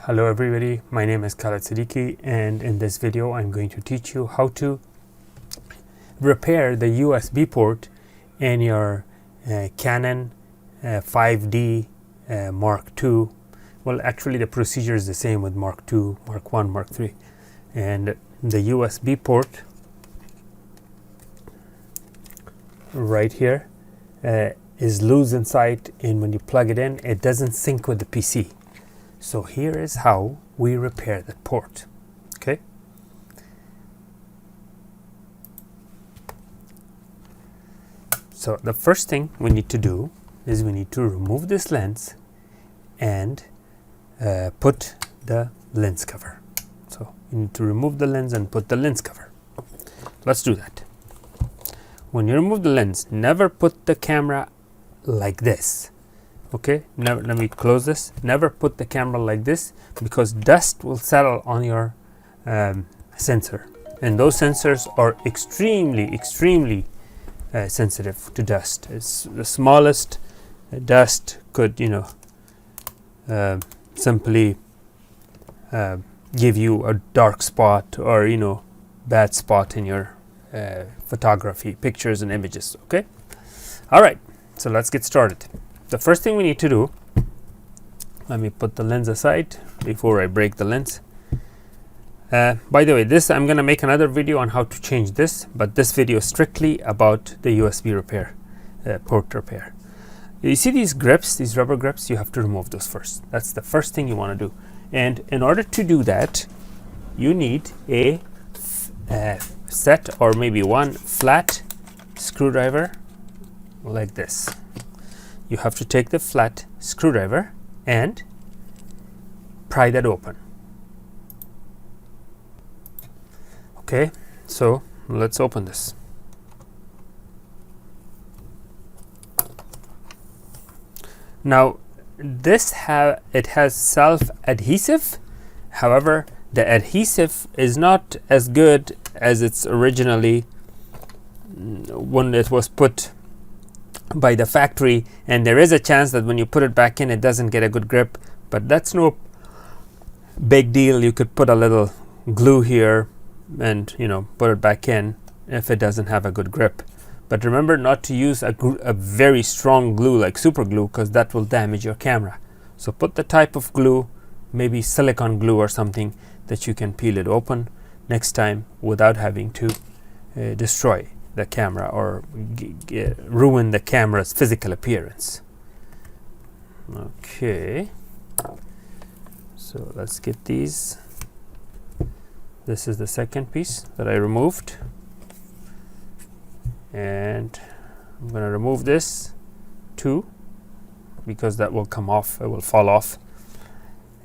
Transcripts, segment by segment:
Hello everybody, my name is Khaled Siddiqui, and in this video I'm going to teach you how to repair the USB port in your Canon 5D Mark II. Well, actually the procedure is the same with Mark II, Mark I, Mark III. And the USB port right here is loose inside, and when you plug it in, it doesn't sync with the PC. So here is how we repair the port. Okay. So the first thing we need to do is we need to remove this lens and put the lens cover. So you need to remove the lens and put the lens cover. Let's do that. When you remove the lens, never put the camera like this. Okay, never, let me close this. Never put the camera like this, because dust will settle on your sensor, and those sensors are extremely sensitive to dust. It's the smallest dust could, simply give you a dark spot or bad spot in your photography, pictures and images. Okay, all right, so let's get started. The first thing we need to do, let me put the lens aside before I break the lens. By the way, this I'm going to make another video on how to change this, but this video is strictly about the USB repair, port repair. You see these grips, these rubber grips, you have to remove those first. That's the first thing you want to do. And in order to do that, you need a set or maybe one flat screwdriver like this. You have to take the flat screwdriver and pry that open. Okay, so let's open this. Now this it has self-adhesive. However, the adhesive is not as good as it's originally when it was put by the factory, and there is a chance that when you put it back in, it doesn't get a good grip, but that's no big deal. You could put a little glue here and put it back in if it doesn't have a good grip. But remember not to use a very strong glue like super glue, because that will damage your camera. So put the type of glue, maybe silicone glue or something, that you can peel it open next time without having to destroy the camera or ruin the camera's physical appearance. Okay, so let's get these. This is the second piece that I removed, and I'm going to remove this too, because that will come off, it will fall off.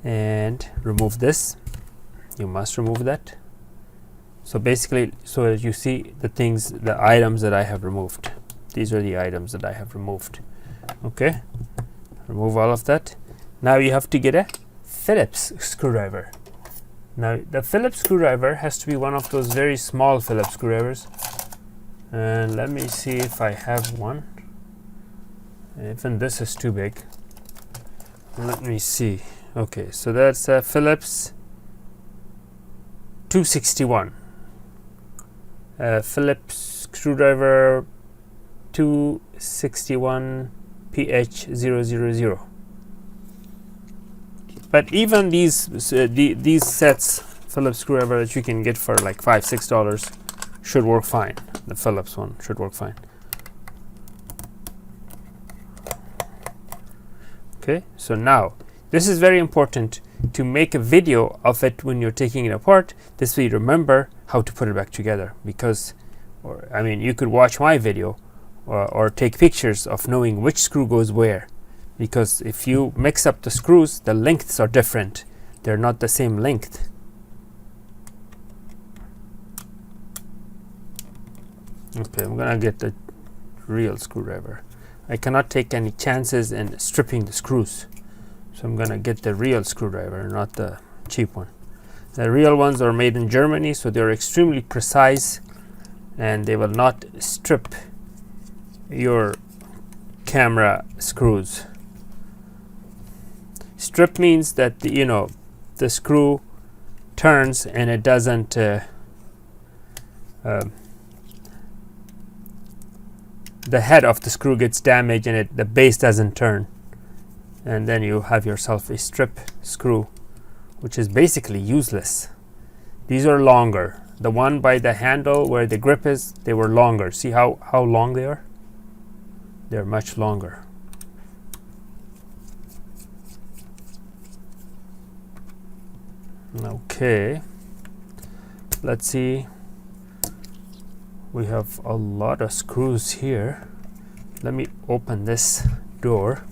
And remove this, you must remove that. So basically, so as you see the items that I have removed. These are the items that I have removed. Okay, remove all of that. Now you have to get a Phillips screwdriver. Now the Phillips screwdriver has to be one of those very small Phillips screwdrivers. And let me see if I have one. Even this is too big. Let me see. Okay, so that's a Phillips 261. Phillips screwdriver 261 PH000. But even these sets, Phillips screwdriver that you can get for like $5-6, should work fine. The Phillips one should work fine. Okay, so now this is very important to make a video of it when you're taking it apart. This way you remember how to put it back together, because you could watch my video or take pictures of knowing which screw goes where, because if you mix up the screws, the lengths are different. They're not the same length. Okay, I'm gonna get the real screwdriver. I cannot take any chances in stripping the screws, so I'm gonna get the real screwdriver, not the cheap one. The real ones are made in Germany, so they're extremely precise and they will not strip your camera screws. Strip means that the the screw turns and it doesn't the head of the screw gets damaged and the base doesn't turn, and then you have yourself a strip screw, which is basically useless. These are longer. The one by the handle where the grip is, they were longer. See how long they are? They're much longer. Okay, let's see. We have a lot of screws here. Let me open this door.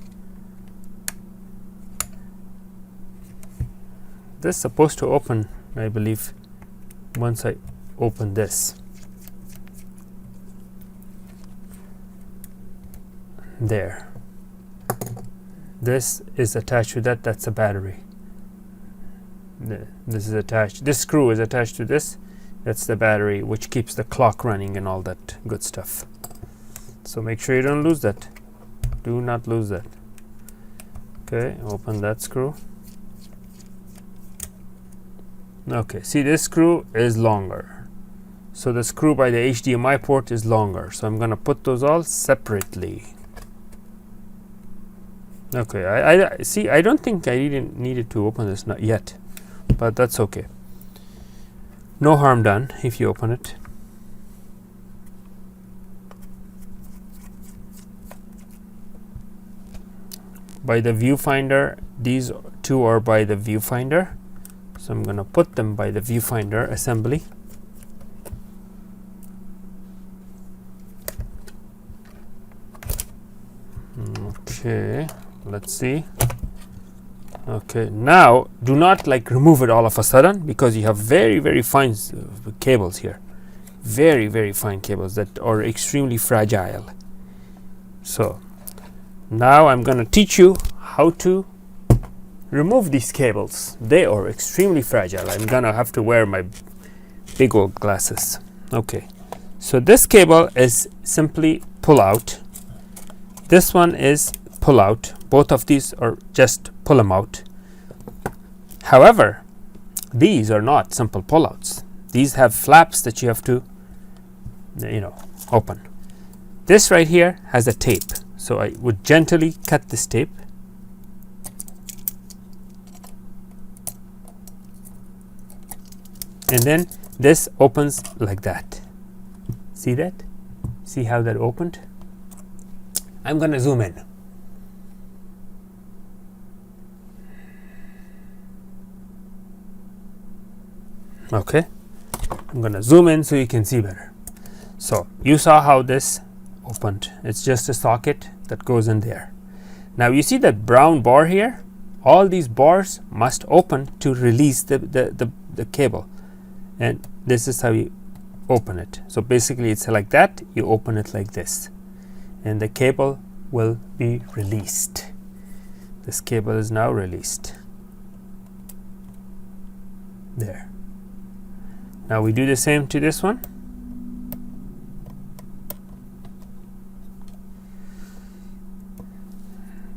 This is supposed to open, I believe, once I open this. There. This is attached to that. That's a battery. This is attached. This screw is attached to this. That's the battery, which keeps the clock running and all that good stuff. So make sure you don't lose that. Do not lose that. Okay, open that screw. Okay, see, this screw is longer. So the screw by the HDMI port is longer. So I'm going to put those all separately. Okay, I see. I don't think I needed to open this, not yet, but that's okay. No harm done if you open it. By the viewfinder, these two are by the viewfinder. So I'm going to put them by the viewfinder assembly. Okay, let's see. Okay, now do not remove it all of a sudden, because you have very fine cables here, very fine cables that are extremely fragile. So now I'm going to teach you how to remove these cables. They are extremely fragile. I'm going to have to wear my big old glasses. Okay, so this cable is simply pull out. This one is pull out. Both of these are just pull them out. However, these are not simple pullouts. These have flaps that you have to, open. This right here has a tape. So I would gently cut this tape. And then this opens like that. See that? See how that opened? I'm going to zoom in. Okay, I'm going to zoom in so you can see better. So you saw how this opened. It's just a socket that goes in there. Now you see that brown bar here? All these bars must open to release the cable. And this is how you open it. So basically it's like that. You open it like this. And the cable will be released. This cable is now released. There. Now we do the same to this one.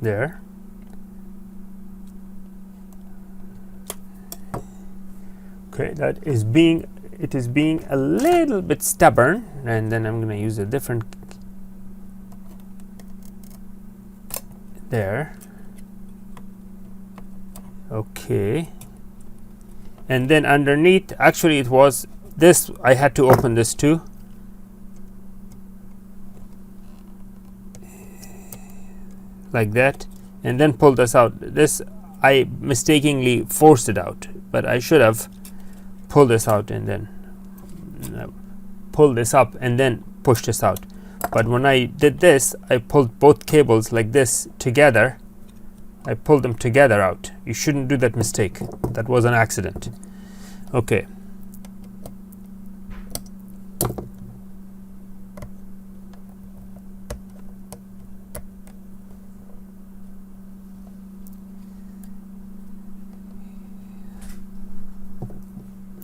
There. Okay, it is being a little bit stubborn, and then I'm going to use a different. There. Okay. And then underneath, actually it was this, I had to open this too. Like that. And then pull this out. This, I mistakenly forced it out, but I should have pulled this out and then pull this up and then push this out. But when I did this, I pulled both cables like this together. I pulled them together out. You shouldn't do that mistake. That was an accident. Okay.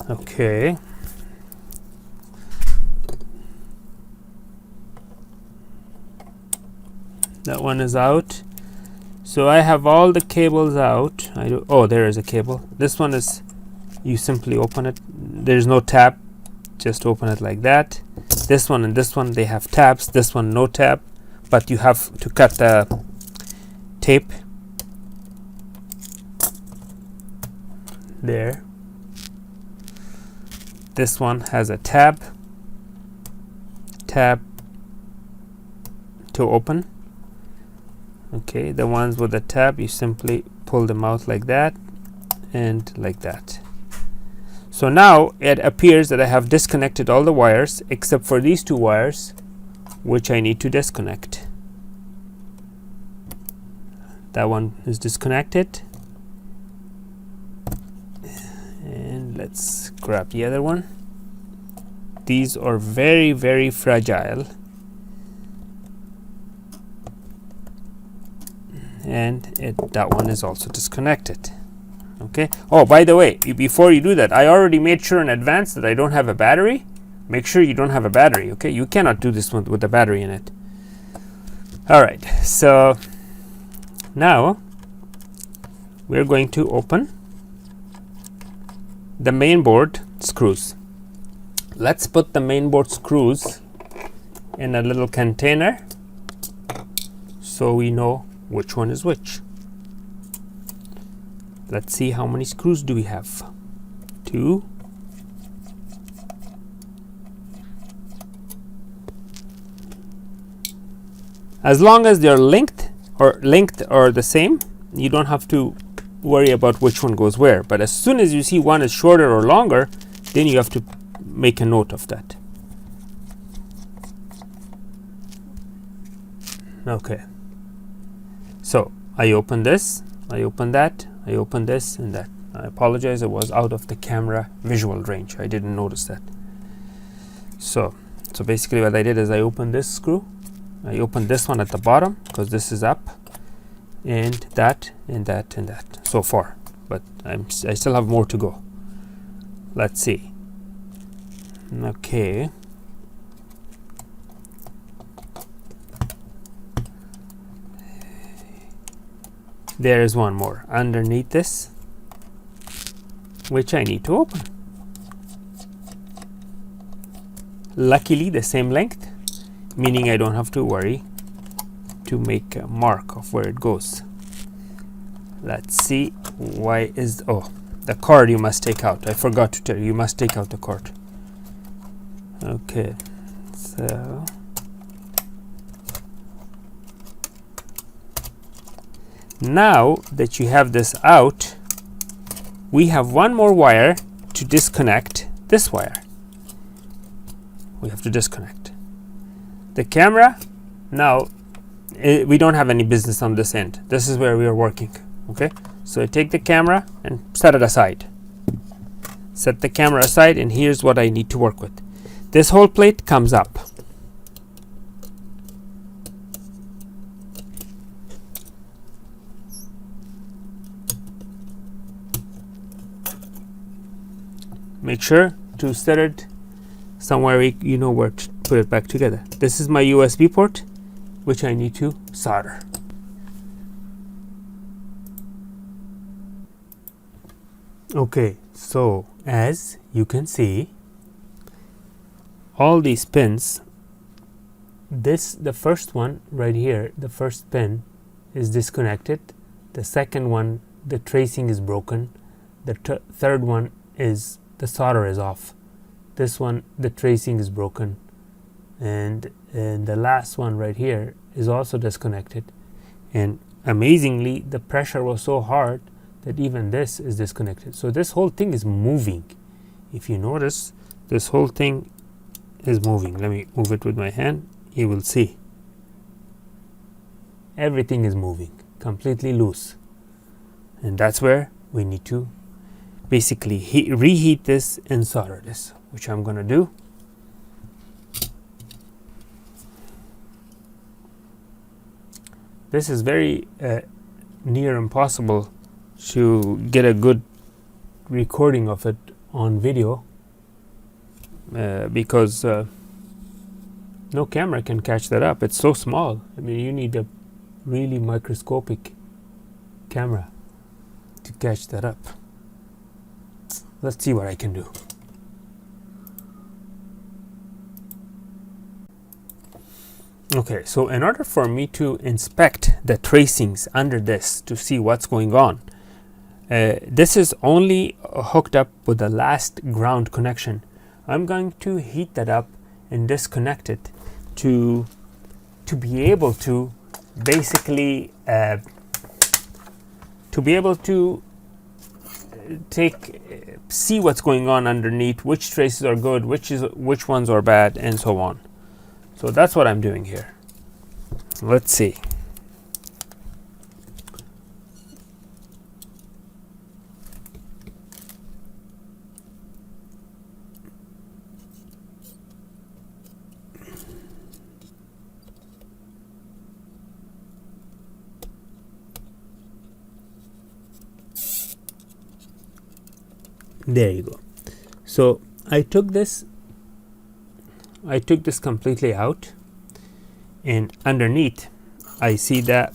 Okay. That one is out. So I have all the cables out. Oh, there is a cable. This one is, you simply open it. There's no tab, just open it like that. This one and this one, they have tabs. This one no tab, but you have to cut the tape there. This one has a tab to open. Okay, the ones with the tab, you simply pull them out like that and like that. So now it appears that I have disconnected all the wires except for these two wires, which I need to disconnect. That one is disconnected, and let's grab the other one. These are very, very fragile, and that one is also disconnected. Okay. Oh, by the way, before you do that, I already made sure in advance that I don't have a battery. Make sure you don't have a battery. Okay, you cannot do this one with a battery in it. All right, so now we're going to open the mainboard screws. Let's put the mainboard screws in a little container so we know which one is which. Let's see, how many screws do we have? 2. As long as they're length or the same, you don't have to worry about which one goes where. But as soon as you see one is shorter or longer, then you have to make a note of that. Okay. So I open this, I open that, I open this and that. I apologize, it was out of the camera visual range. I didn't notice that. So basically what I did is I opened this screw. I opened this one at the bottom because this is up, and that and that and that so far. But I still have more to go. Let's see. Okay. There is one more underneath this, which I need to open. Luckily, the same length, meaning I don't have to worry to make a mark of where it goes. Let's see. Why is the cord you must take out. I forgot to tell you, you must take out the cord. Okay, so now that you have this out, we have one more wire to disconnect this wire. We have to disconnect the camera. Now we don't have any business on this end. This is where we are working. Okay, so I take the camera and set it aside. Set the camera aside, and here's what I need to work with. This whole plate comes up. Make sure to set it somewhere you know where to put it back together. This is my USB port, which I need to solder. Okay, so as you can see, all these pins, the first one right here, the first pin is disconnected. The second one, the tracing is broken. The third one is the solder is off. This one, the tracing is broken, and the last one right here is also disconnected. And amazingly, the pressure was so hard that even this is disconnected. So this whole thing is moving. If you notice, this whole thing is moving. Let me move it with my hand. You will see everything is moving, completely loose. And that's where we need to basically reheat this and solder this, which I'm going to do. This is very near impossible to get a good recording of it on video because no camera can catch that up. It's so small. I mean, you need a really microscopic camera to catch that up. Let's see what I can do. Okay, so in order for me to inspect the tracings under this to see what's going on, this is only hooked up with the last ground connection. I'm going to heat that up and disconnect it to be able to basically see what's going on underneath, which traces are good, which ones are bad, and so on. So that's what I'm doing here. Let's see. There you go. So I took this completely out, and underneath I see the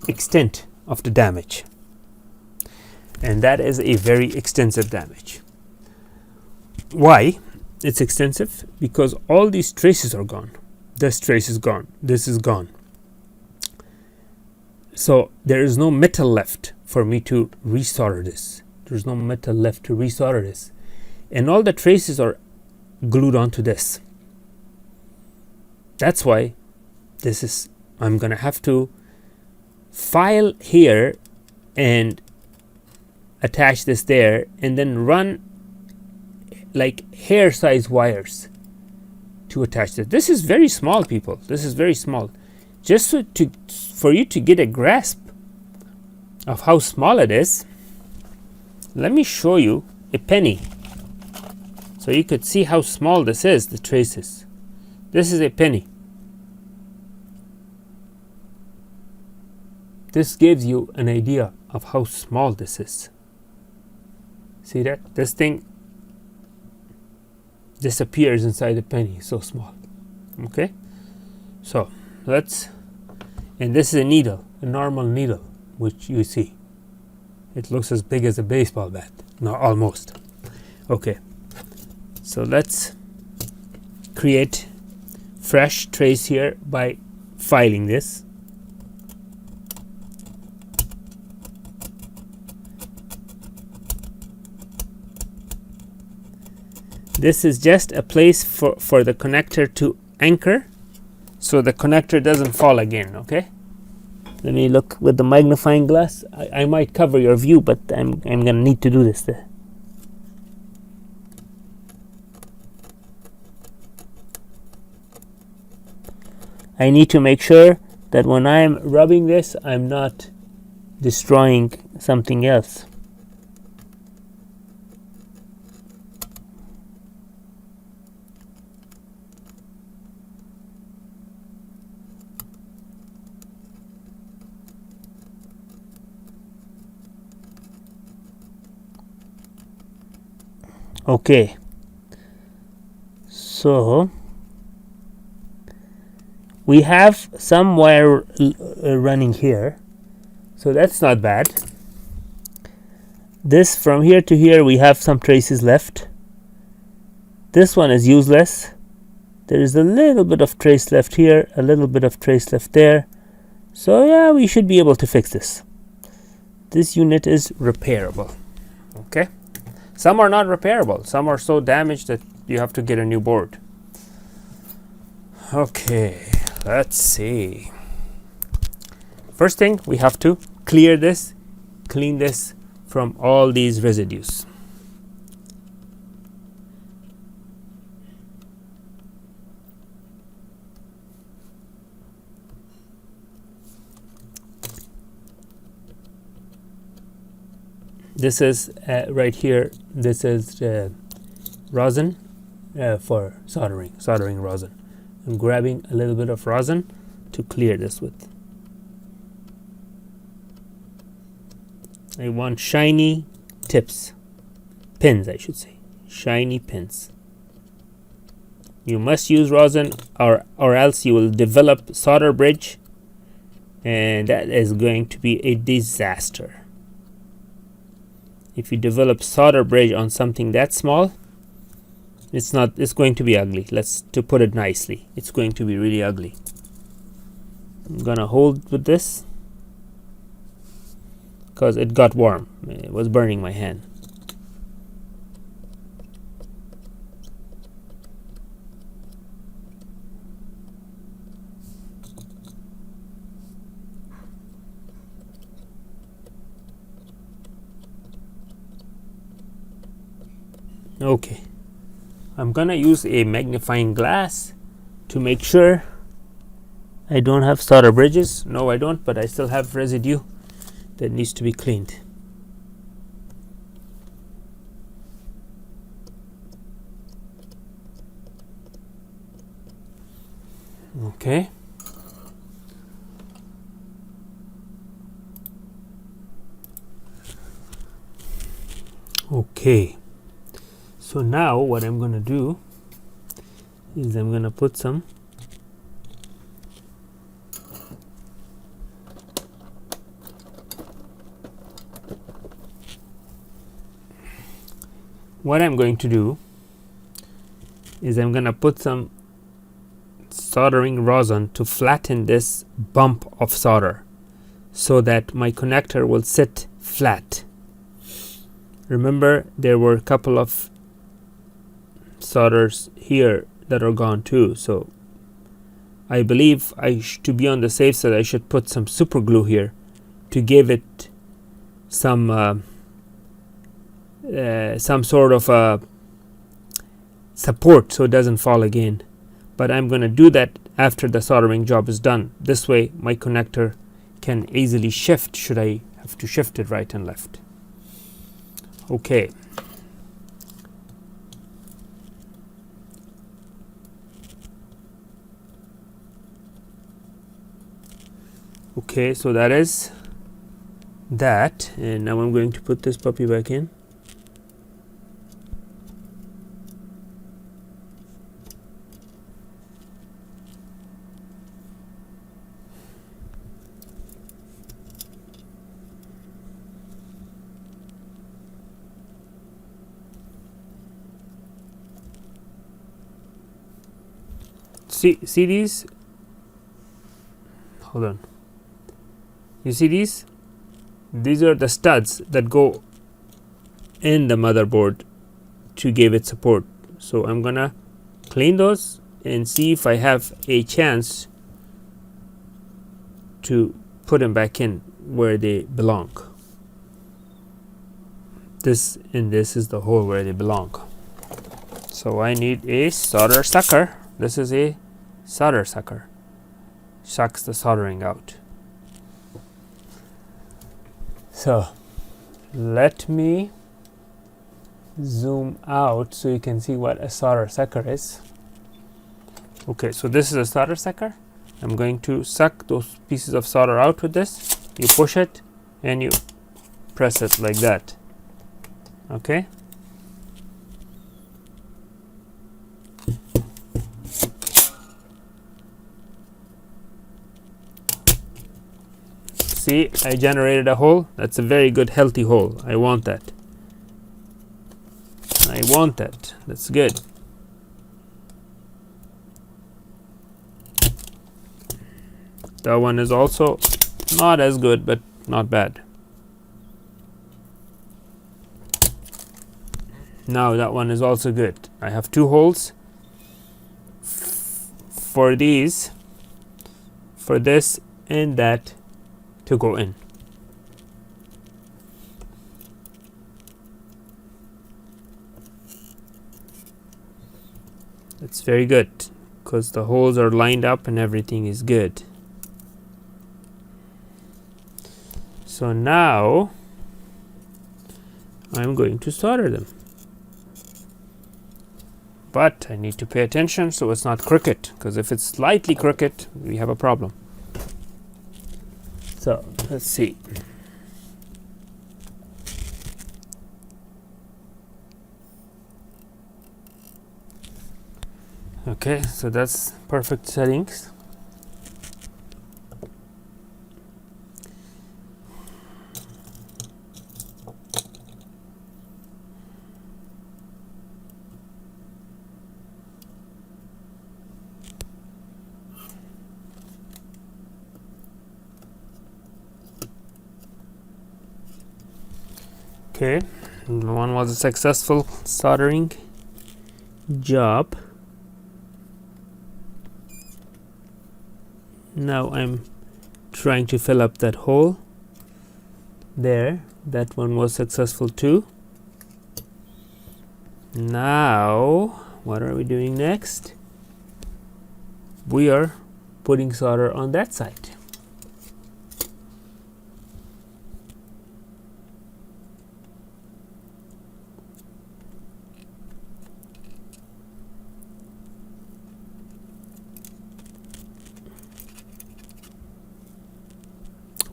extent of the damage, and that is a very extensive damage. Why it's extensive? Because all these traces are gone. This trace is gone, this is gone, so there is no metal left for me to resolder this. There's no metal left to resolder this, and all the traces are glued onto this. That's why I'm gonna have to file here and attach this there, and then run like hair size wires to attach this. This is very small, people. This is very small. Just for you to get a grasp of how small it is, let me show you a penny so you could see how small this is, the traces. This is a penny. This gives you an idea of how small this is. See that? This thing disappears inside the penny, so small. Okay, so and this is a needle, a normal needle, which you see it looks as big as a baseball bat. No, almost. Okay, so let's create fresh trace here by filing this. This is just a place for the connector to anchor, so the connector doesn't fall again. Okay, let me look with the magnifying glass. I might cover your view, but I'm gonna need to do this there. I need to make sure that when I'm rubbing this, I'm not destroying something else. Okay, so we have some wire running here, so that's not bad. This from here to here, we have some traces left. This one is useless. There is a little bit of trace left here, a little bit of trace left there. So yeah, we should be able to fix this. This unit is repairable. Okay. Some are not repairable. Some are so damaged that you have to get a new board. Okay, let's see. First thing, we have to clear this, clean this from all these residues. This is right here. This is rosin for soldering rosin. I'm grabbing a little bit of rosin to clear this with. I want shiny tips, pins I should say, shiny pins. You must use rosin or else you will develop solder bridge and that is going to be a disaster. If you develop solder bridge on something that small, it's going to be ugly. To put it nicely, it's going to be really ugly. I'm gonna hold with this because it got warm. It was burning my hand. Okay, I'm gonna use a magnifying glass to make sure I don't have solder bridges. No, I don't, but I still have residue that needs to be cleaned. Okay. Okay. So now what I'm going to do is I'm going to put some soldering rosin to flatten this bump of solder so that my connector will sit flat. Remember, there were a couple of solders here that are gone too, so I believe to be on the safe side I should put some super glue here to give it some sort of support so it doesn't fall again. But I'm going to do that after the soldering job is done. This way my connector can easily shift should I have to shift it right and left. Okay. Okay, so that is that, and now I'm going to put this puppy back in. See these? Hold on. You see these? These are the studs that go in the motherboard to give it support. So I'm gonna clean those and see if I have a chance to put them back in where they belong. This is the hole where they belong. So I need a solder sucker. This is a solder sucker. Sucks the soldering out. So let me zoom out so you can see what a solder sucker is. Okay, so this is a solder sucker. I'm going to suck those pieces of solder out with this. You push it and you press it like that. Okay. See, I generated a hole. That's a very good healthy hole. I want that. That's good. That one is also not as good, but not bad. Now that one is also good. I have two holes for these, for this and that to go in. That's very good because the holes are lined up and everything is good. So now I'm going to solder them. But I need to pay attention so it's not crooked, because if it's slightly crooked, we have a problem. So let's see. Okay, so that's perfect settings. Okay, one was a successful soldering job. Now I'm trying to fill up that hole there. That one was successful too. Now what are we doing next? We are putting solder on that side.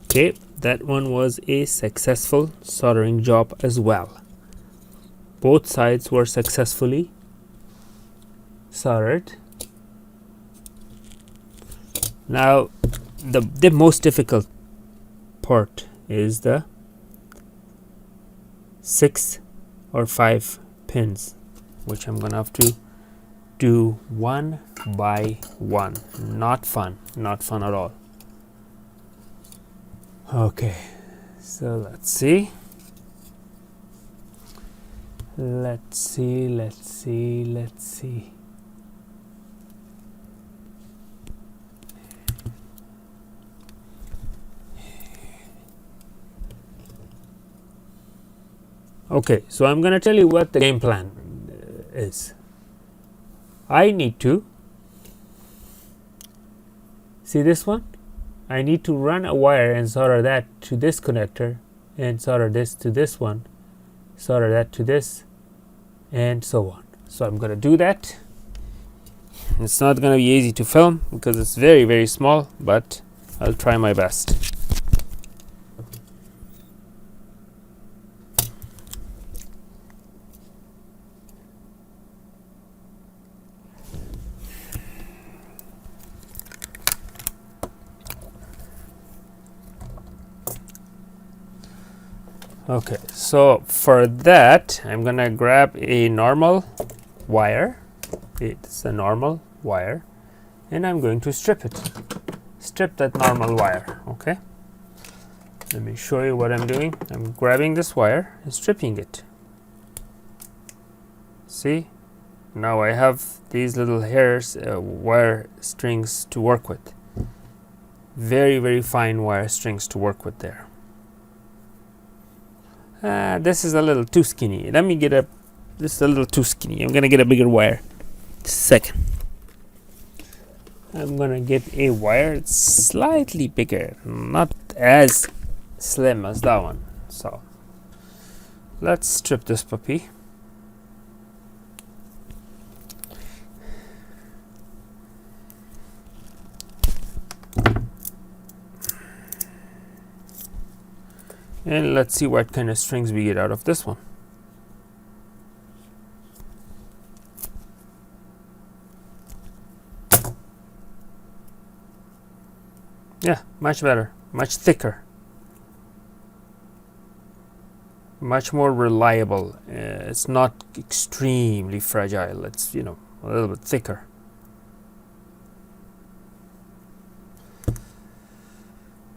Okay, that one was a successful soldering job as well. Both sides were successfully soldered. Now the most difficult part is the 6 or 5 pins, which I'm gonna have to do one by one. Not fun at all. Okay, so let's see. Okay, so I'm going to tell you what the game plan is. I need to see this one. I need to run a wire and solder that to this connector, and solder this to this one, solder that to this, and so on. So I'm going to do that. It's not going to be easy to film because it's very, very small, but I'll try my best. Okay, so for that I'm gonna grab a normal wire. It's a normal wire, and I'm going to strip that normal wire. Okay, let me show you what I'm doing. I'm grabbing this wire and stripping it. See, now I have these little hairs, wire strings to work with. Very, very fine wire strings to work with there. This is a little too skinny. Let me get this is a little too skinny. I'm gonna get a bigger wire. Just a second. I'm gonna get a wire that's slightly bigger, not as slim as that one. So let's strip this puppy. And let's see what kind of strings we get out of this one. Yeah, much better, much thicker, much more reliable. It's not extremely fragile. It's, you know, a little bit thicker.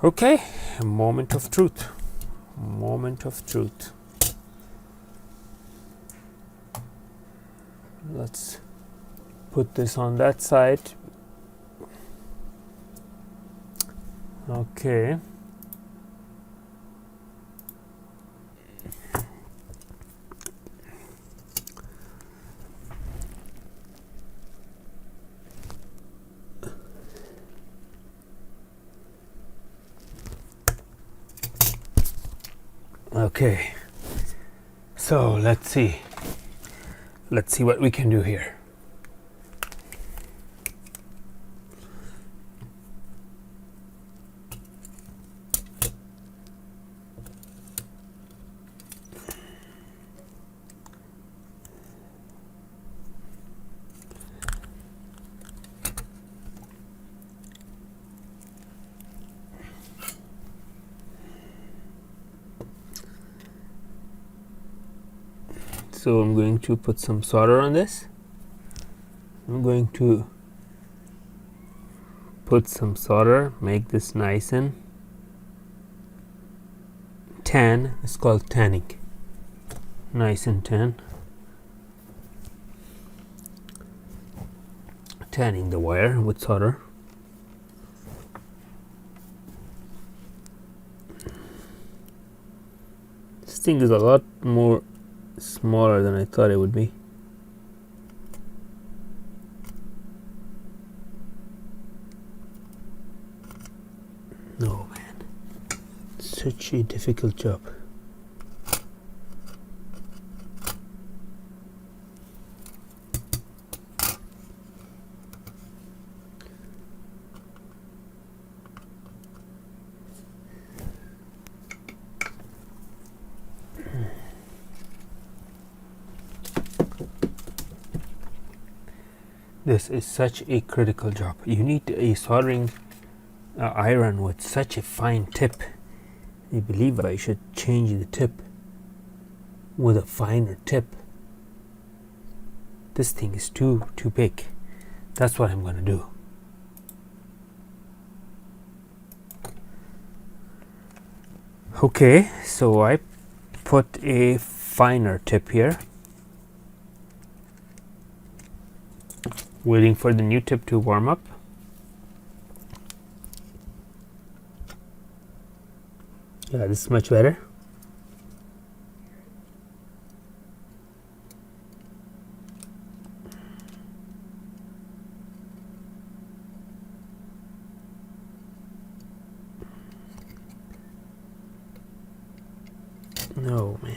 Okay, a moment of truth. Moment of truth. Let's put this on that side. Okay. Okay, so let's see what we can do here. So I'm going to put some solder on this. I'm going to put some solder, make this nice and tan. It's called tanning. nice and tanning the wire with solder. This thing is a lot more smaller than I thought it would be. No, man, such a difficult job. This is such a critical job. You need a soldering iron with such a fine tip. I believe I should change the tip with a finer tip. This thing is too big. That's what I'm gonna do. Okay, so I put a finer tip here, waiting for the new tip to warm up. Yeah, this is much better. No, man.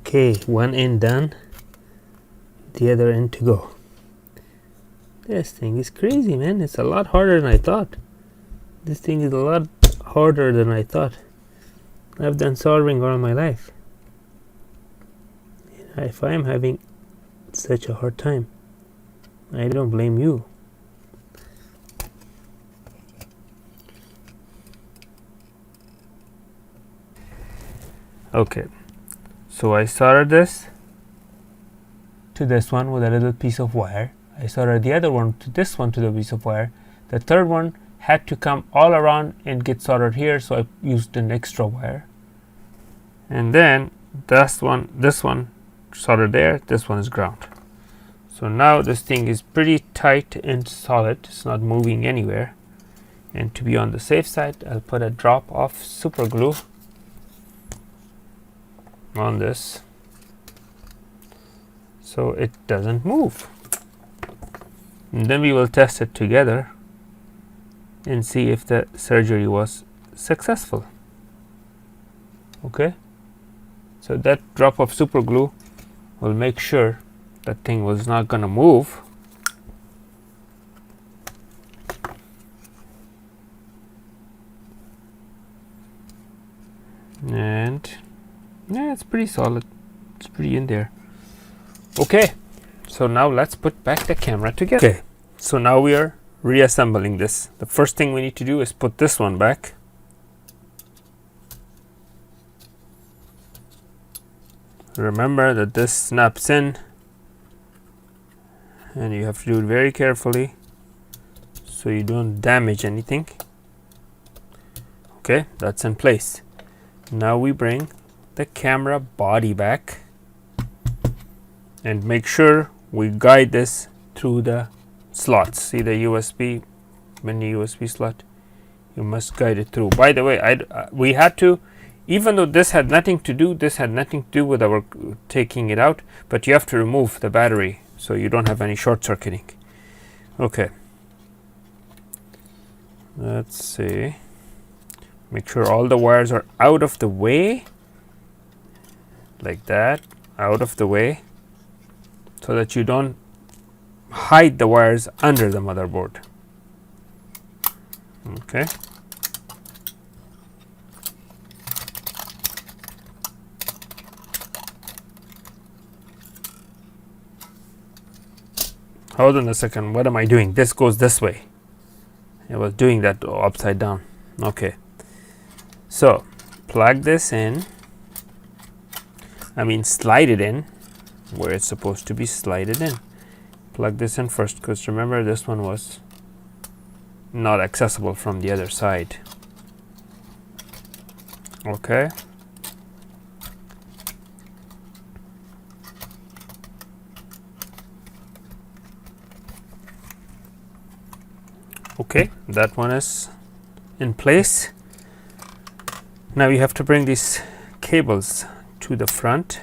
Okay, one end done, the other end to go. This thing is crazy, man. It's a lot harder than I thought. This thing is a lot harder than I thought. I've done soldering all my life. If I'm having such a hard time, I don't blame you. Okay, so I soldered this to this one with a little piece of wire. I soldered the other one to this one to the piece of wire. The third one had to come all around and get soldered here, so I used an extra wire. And then this one soldered there, this one is ground. So now this thing is pretty tight and solid. It's not moving anywhere. And to be on the safe side, I'll put a drop of super glue on this so it doesn't move. And then we will test it together and see if the surgery was successful. Okay, so that drop of super glue will make sure that thing was not gonna move. And yeah, it's pretty solid. It's pretty in there. Okay, so now let's put back the camera together. Okay, so now we are reassembling this. The first thing we need to do is put this one back. Remember that this snaps in, and you have to do it very carefully so you don't damage anything. Okay, that's in place. Now we bring the camera body back and make sure we guide this through the slots. See the USB, mini USB slot? You must guide it through. By the way, we had to even though this had nothing to do with our taking it out, but you have to remove the battery so you don't have any short circuiting. Okay, let's see, make sure all the wires are out of the way, like that, out of the way, so that you don't hide the wires under the motherboard. Okay, hold on a second, what am I doing? This goes this way. I was doing that upside down. Okay, so plug this in, slide it in where it's supposed to be slided in. Plug this in first, because remember this one was not accessible from the other side. Okay, okay, that one is in place. Now you have to bring these cables to the front.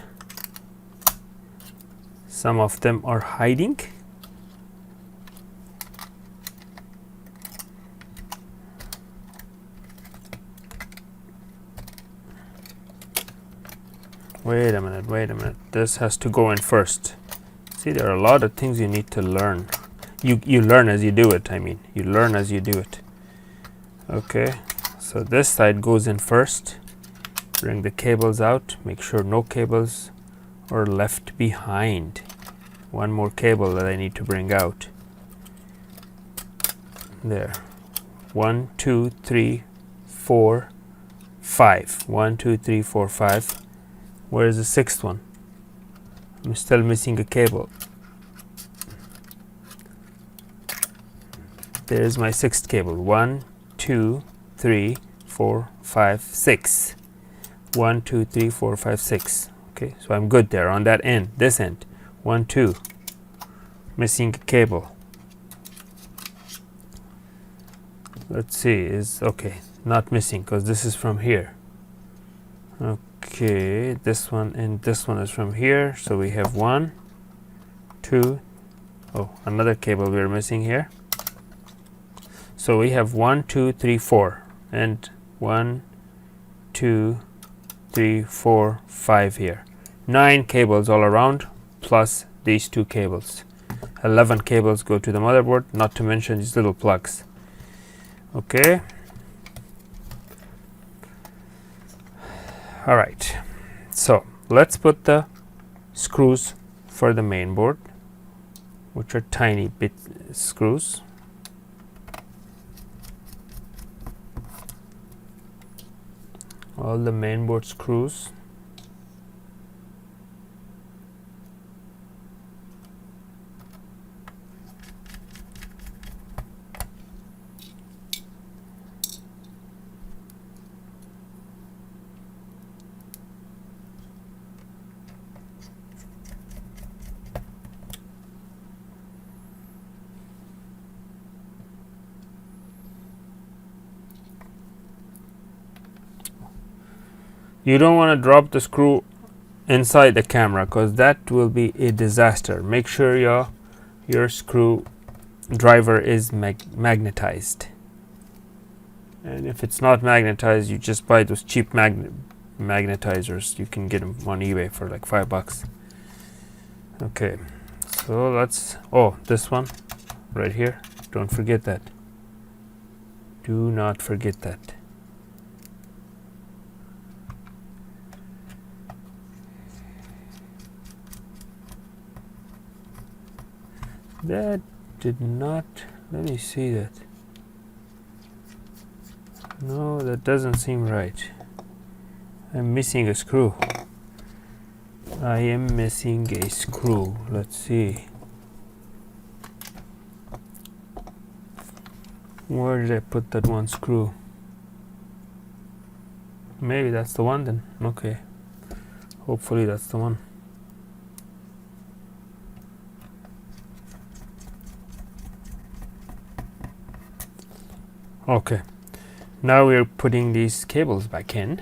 Some of them are hiding. Wait a minute, this has to go in first. See, there are a lot of things you need to learn. You learn as you do it, you learn as you do it. Okay, so this side goes in first. Bring the cables out, make sure no cables are left behind. One more cable that I need to bring out. There, 1 2 3 4 5. 1 2 3 4 5. Where is the sixth one? I'm still missing a cable. There's my sixth cable. 1 2 3 4 5 6. 1 2 3 4 5 6. Okay, so I'm good there on that end, this end. 1 2. Missing a cable. Let's see, is okay, not missing because this is from here. Okay, this one and this one is from here, so we have 1 2. Oh, another cable we're missing here. So we have 1 2 3 4 and 1 2 3 4 5 here. 9 cables all around plus these 2 cables. 11 cables go to the motherboard, not to mention these little plugs. Okay, all right, so let's put the screws for the main board, which are tiny bit screws. All the main board screws. You don't want to drop the screw inside the camera because that will be a disaster. Make sure your screw driver is magnetized, and if it's not magnetized, you just buy those cheap magnetizers. You can get them on eBay for like $5. Okay, so let's, oh, this one right here, don't forget that. Do not forget that. That did not, let me see that. No, that doesn't seem right. I'm missing a screw. I am missing a screw. Let's see. Where did I put that one screw? Maybe that's the one then. Okay. Hopefully that's the one. Okay, now we're putting these cables back in.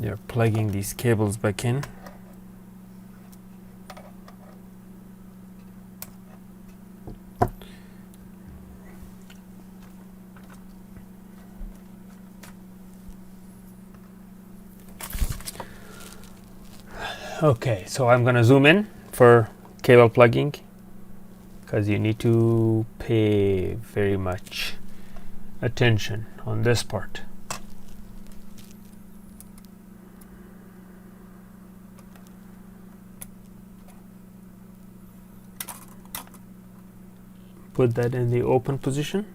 You're plugging these cables back in. Okay, so I'm going to zoom in for cable plugging, because you need to pay very much attention on this part. Put that in the open position.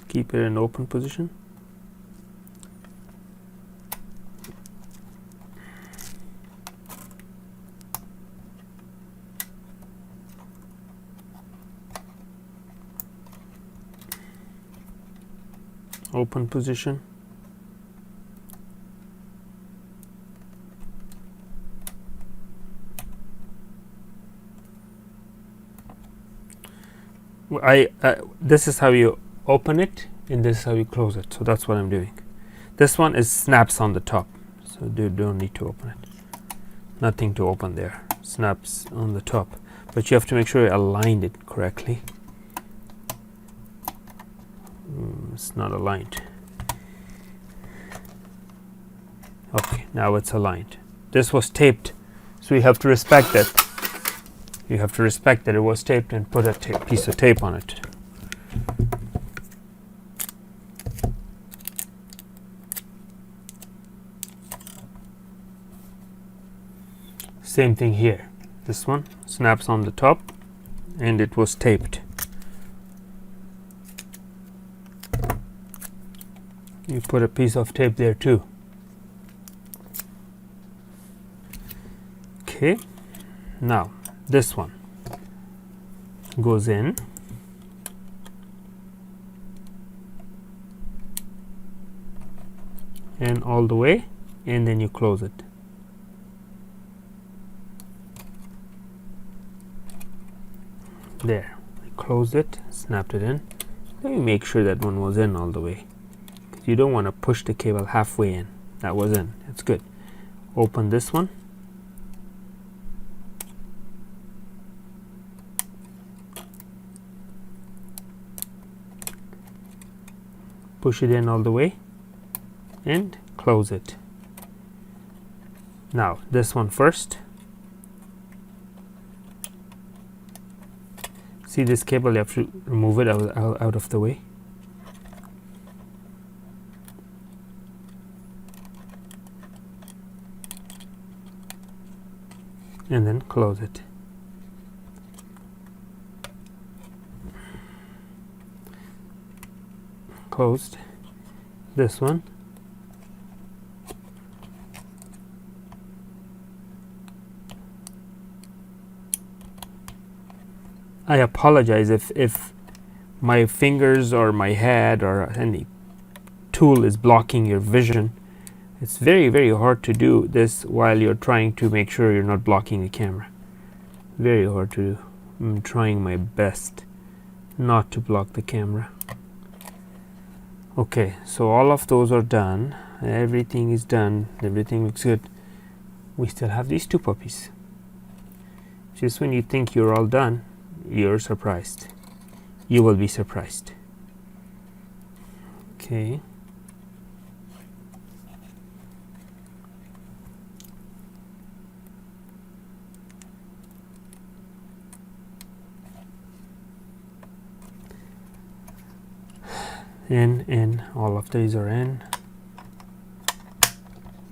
Keep it in open position. Open position. This is how you open it, and this is how you close it. So that's what I'm doing. This one is snaps on the top, so you don't need to open it. Nothing to open there. Snaps on the top, but you have to make sure you aligned it correctly. It's not aligned. Okay, now it's aligned. This was taped, so you have to respect that. You have to respect that it was taped and put a piece of tape on it. Same thing here. This one snaps on the top and it was taped. You put a piece of tape there too. Okay, now this one goes in, and all the way, and then you close it. There, I closed it, snapped it in. Let me make sure that one was in all the way. You don't want to push the cable halfway in. That was in. It's good. Open this one. Push it in all the way and close it. Now this one first. See this cable, you have to remove it out of the way. And then close it. Closed. This one. I apologize if my fingers or my head or any tool is blocking your vision. It's very, very hard to do this while you're trying to make sure you're not blocking the camera. Very hard to do. I'm trying my best not to block the camera. Okay, so all of those are done. Everything is done. Everything looks good. We still have these two puppies. Just when you think you're all done, you're surprised. You will be surprised. Okay. In, all of these are in.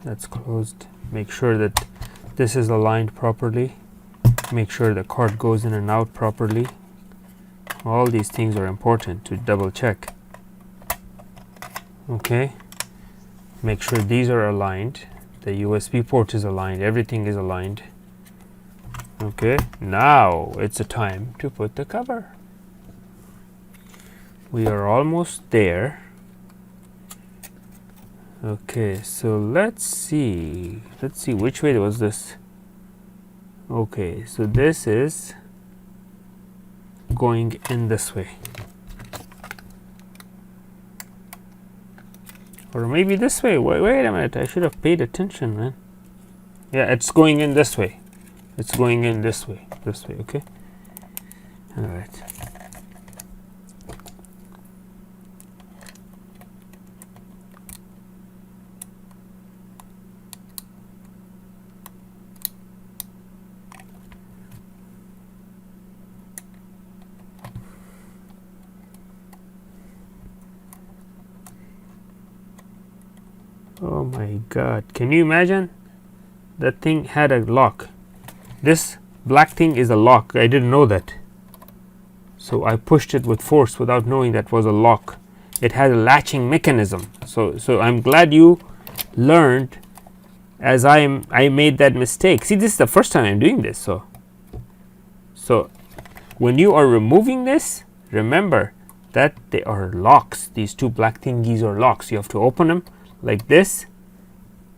That's closed. Make sure that this is aligned properly. Make sure the cord goes in and out properly. All these things are important to double check. Okay. Make sure these are aligned. The USB port is aligned. Everything is aligned. Okay. Now it's a time to put the cover. We are almost there. Okay, so let's see which way was this. Okay, so this is going in this way. Or maybe this way. Wait a minute, I should have paid attention, man. Yeah, it's going in this way. It's going in this way. This way, okay? Alright. Oh my god, can you imagine? That thing had a lock. This black thing is a lock. I didn't know that. So I pushed it with force without knowing that was a lock. It had a latching mechanism. So I'm glad you learned as I made that mistake. See, this is the first time I'm doing this. So when you are removing this, remember that they are locks. These two black thingies are locks. You have to open them like this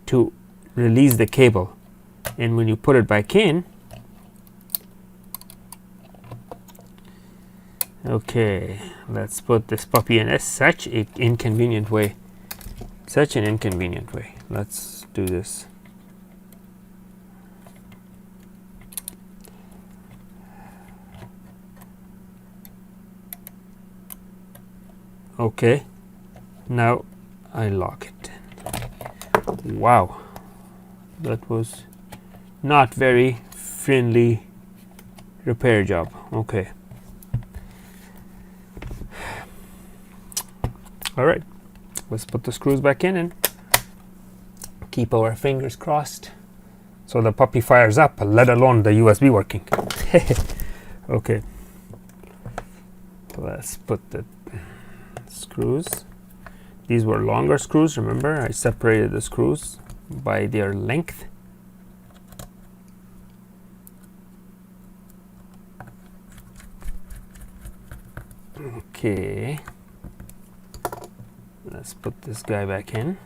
to release the cable, and when you put it back in, okay, let's put this puppy in. Such an inconvenient way. Such an inconvenient way. Let's do this. Okay, now I lock it. Wow, that was not very friendly repair job. Okay. All right, let's put the screws back in and keep our fingers crossed so the puppy fires up, let alone the USB working. Okay, let's put the screws. These were longer screws, remember? I separated the screws by their length. Okay. Let's put this guy back in.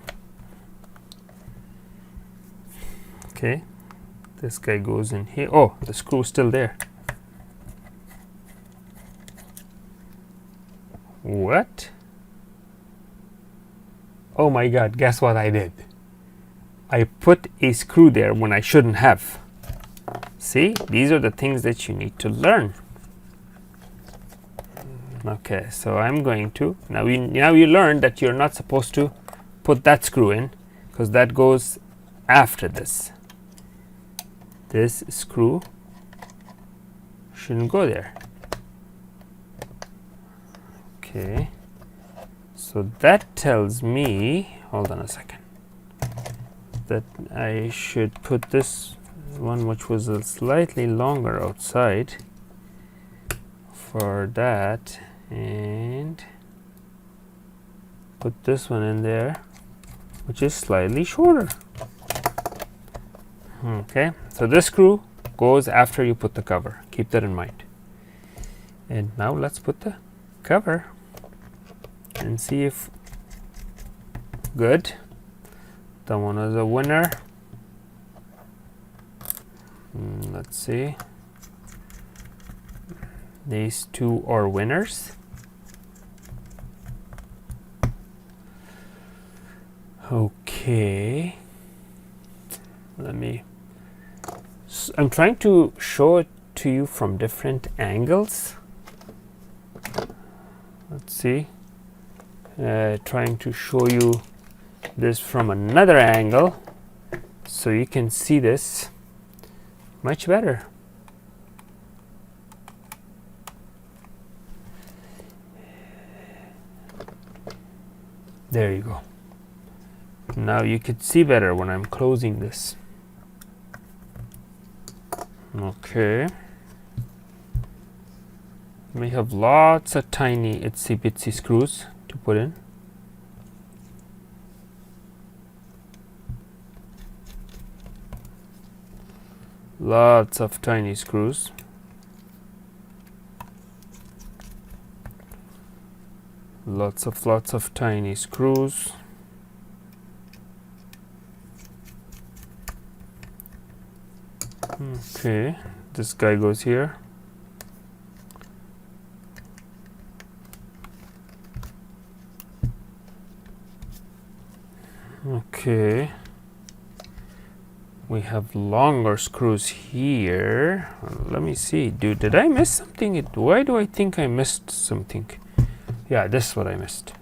Okay. This guy goes in here. Oh, the screw's still there. What? Oh my god, guess what I did? I put a screw there when I shouldn't have. See, these are the things that you need to learn. Okay, so I'm going to, now you learned that you're not supposed to put that screw in, because that goes after this. This screw shouldn't go there. Okay. So that tells me, hold on a second, that I should put this one, which was a slightly longer outside, for that, and put this one in there, which is slightly shorter. Okay, so this screw goes after you put the cover. Keep that in mind. And now let's put the cover and see if good. That one is a winner. Let's see. These two are winners. Okay. Let me. I'm trying to show it to you from different angles. Let's see. Trying to show you this from another angle so you can see this much better. There you go. Now you could see better when I'm closing this. Okay. We have lots of tiny itsy bitsy screws to put in. Lots of tiny screws. Lots of tiny screws. Okay, this guy goes here. Okay. We have longer screws here. Let me see. Did I miss something? Why do I think I missed something? Yeah, this is what I missed.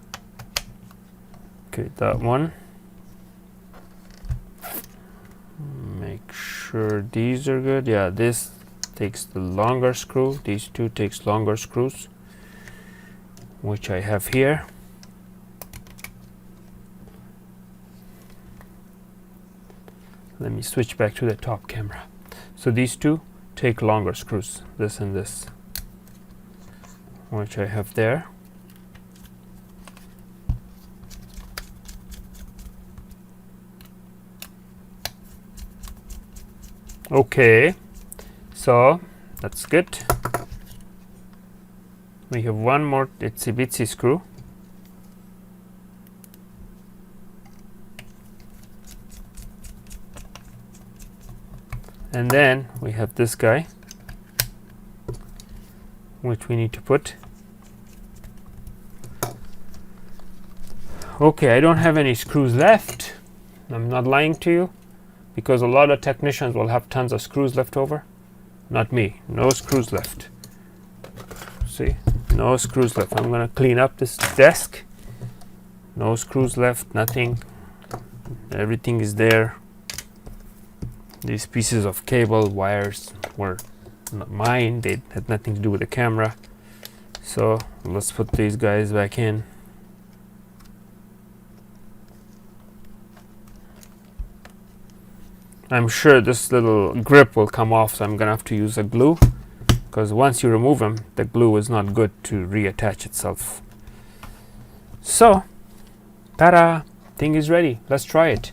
Okay, that one. Make sure these are good. Yeah, this takes the longer screw. These two takes longer screws, which I have here. Let me switch back to the top camera. So these two take longer screws, this and this, which I have there. Okay, so that's good. We have one more itsy bitsy screw. And then we have this guy, which we need to put. Okay, I don't have any screws left. I'm not lying to you, because a lot of technicians will have tons of screws left over. Not me. No screws left. See? No screws left. I'm going to clean up this desk. No screws left. Nothing. Everything is there. These pieces of cable, wires were not mine. They had nothing to do with the camera. So let's put these guys back in. I'm sure this little grip will come off, so I'm gonna have to use a glue, because once you remove them, the glue is not good to reattach itself. So, ta-da! Thing is ready. Let's try it.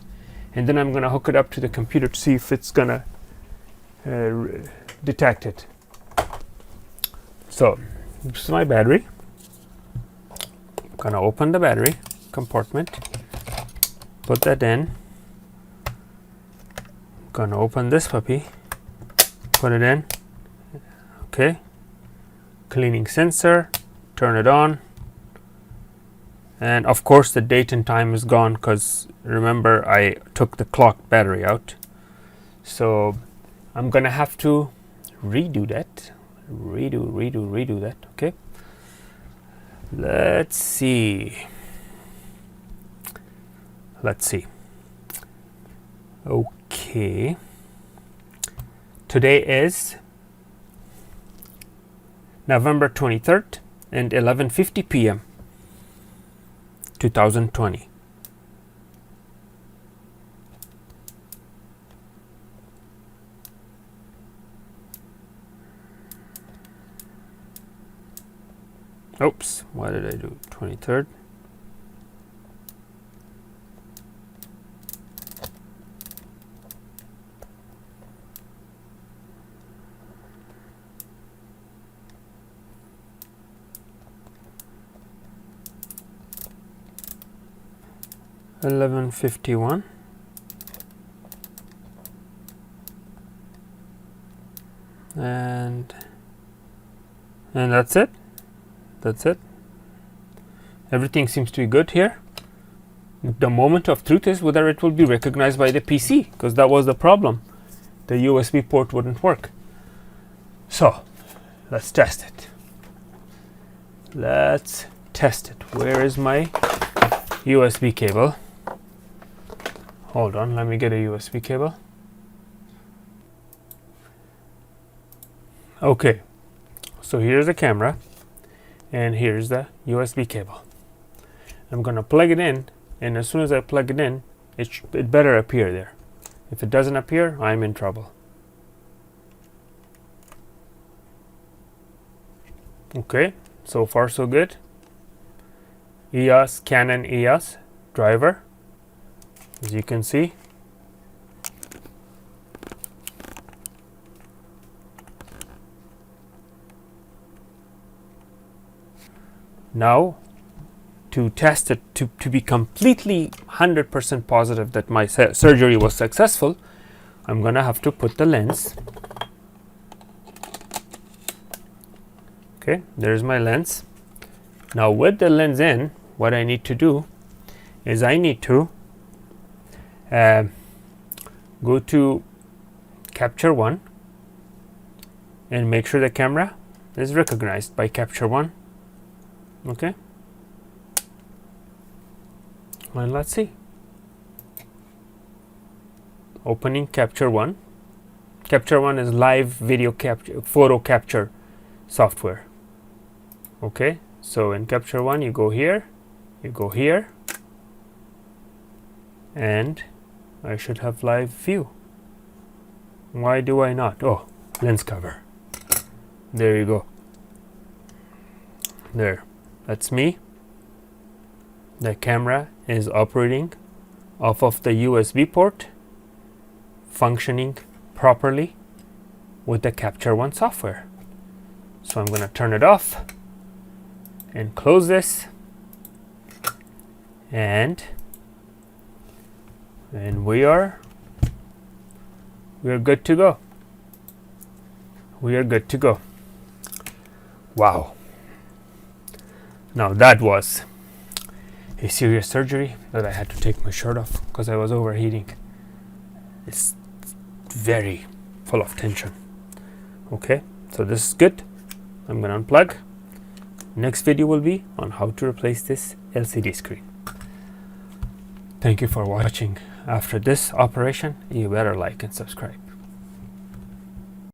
And then I'm gonna hook it up to the computer to see if it's gonna detect it. So, this is my battery. I'm gonna open the battery compartment, put that in. Gonna open this puppy, put it in. Okay, cleaning sensor, turn it on, and of course the date and time is gone, because remember I took the clock battery out, so I'm gonna have to redo that. Redo that. Okay, let's see. Okay, today is November 23rd and 11:50 p.m. 2020. Oops, what did I do? 23rd. $11:51, and that's it. Everything seems to be good here. The moment of truth is whether it will be recognized by the PC, because that was the problem. The USB port wouldn't work. So let's test it. Where is my USB cable? Hold on, let me get a USB cable. Okay, so here's the camera, and here's the USB cable. I'm gonna plug it in, and as soon as I plug it in, it better appear there. If it doesn't appear, I'm in trouble. Okay, so far so good. EOS, Canon EOS driver, as you can see. Now, to test it, to be completely 100% positive that my surgery was successful, I'm gonna have to put the lens. Okay, there's my lens. Now with the lens in, what I need to do is I need to Go to Capture One and make sure the camera is recognized by Capture One. Okay, and let's see. Opening Capture One. Capture One is live video capture, photo capture software. Okay, so in Capture One, you go here, and I should have live view. Why do I not? Oh, lens cover. There you go. There, that's me. The camera is operating off of the USB port, functioning properly with the Capture One software. So I'm going to turn it off and close this, and we are good to go. We are good to go. Wow. Now that was a serious surgery that I had to take my shirt off because I was overheating. It's very full of tension. Okay, so this is good. I'm gonna unplug. Next video will be on how to replace this LCD screen. Thank you for watching. After this operation, you better like and subscribe.